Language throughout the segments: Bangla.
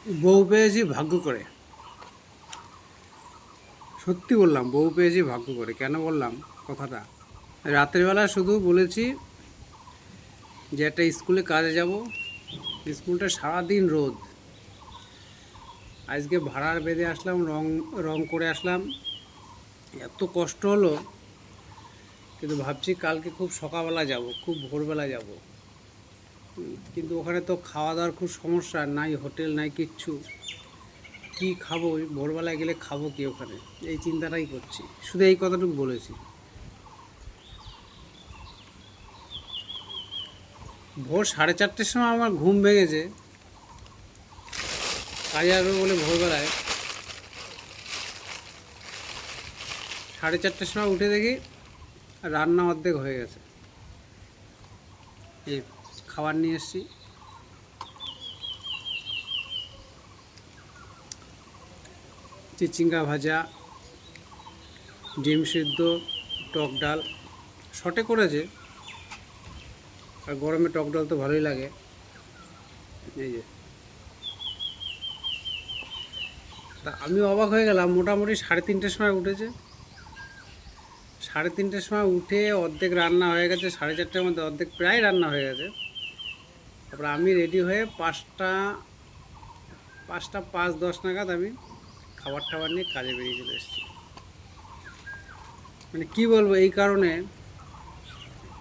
বউ পেয়েছি ভাগ্য করে। সত্যি বললাম, বউ পেয়েছি ভাগ্য করে। কেন বললাম কথাটা? রাত্রিবেলা শুধু বলেছি যে একটা স্কুলে কাজে যাব। স্কুলটা সারাদিন রোদ। আজকে ভাড়ার বেঁধে আসলাম, রং রং করে আসলাম। এত কষ্ট হলো, কিন্তু ভাবছি কালকে খুব সকালবেলা যাব, খুব ভোরবেলা যাব। কিন্তু ওখানে তো খাওয়া দাওয়ার খুব সমস্যা, নাই হোটেল নাই কিচ্ছু। কি খাবো? ওই ভোরবেলায় গেলে খাবো কি ওখানে? এই চিন্তাটাই করছি, শুধু এই কথাটুকু বলেছি। ভোর 4:30টার সময় আমার ঘুম ভেঙেছে, কাজে আসবো বলে ভোরবেলায়। 4:30টার সময় উঠে দেখি রান্না অর্ধেক হয়ে গেছে। এই খাবার নিয়ে এসেছি, চিচিঙ্গা ভাজা, ডিম সিদ্ধ, টক ডাল। শর্টে করেছে, আর গরমে টক ডাল তো ভালোই লাগে। এই যে, তা আমি অবাক হয়ে গেলাম। মোটামুটি 3:30টার সময় উঠেছে। 3:30টার সময় উঠে অর্ধেক রান্না হয়ে গেছে, 4:30টার মধ্যে অর্ধেক প্রায় রান্না হয়ে গেছে। তারপরে আমি রেডি হয়ে 5:05-10 নাগাদ আমি খাবার টাবার নিয়ে কাজে বেরিয়ে চলে এসেছি। মানে কী বলবো, এই কারণে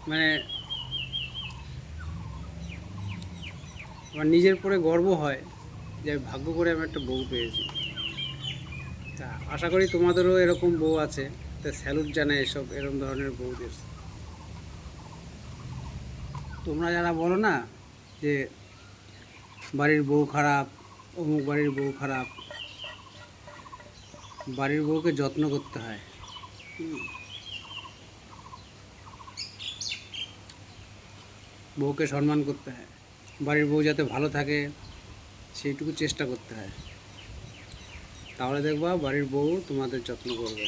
মানে আমার নিজের পরে গর্ব হয় যে আমি ভাগ্য করে আমি একটা বউ পেয়েছি। তা আশা করি তোমাদেরও এরকম বউ আছে। তা স্যালুট জানাই এরকম ধরনের বউদের। তোমরা যারা বলো না যে বাড়ির বউ খারাপ, অমুক বাড়ির বউ খারাপ, বাড়ির বউকে যত্ন করতে হয়। বউকে সম্মান করতে হয়, বাড়ির বউ যাতে ভালো থাকে সেইটুকু চেষ্টা করতে হয়। তাহলে দেখবা বাড়ির বউ তোমাদের যত্ন করবে।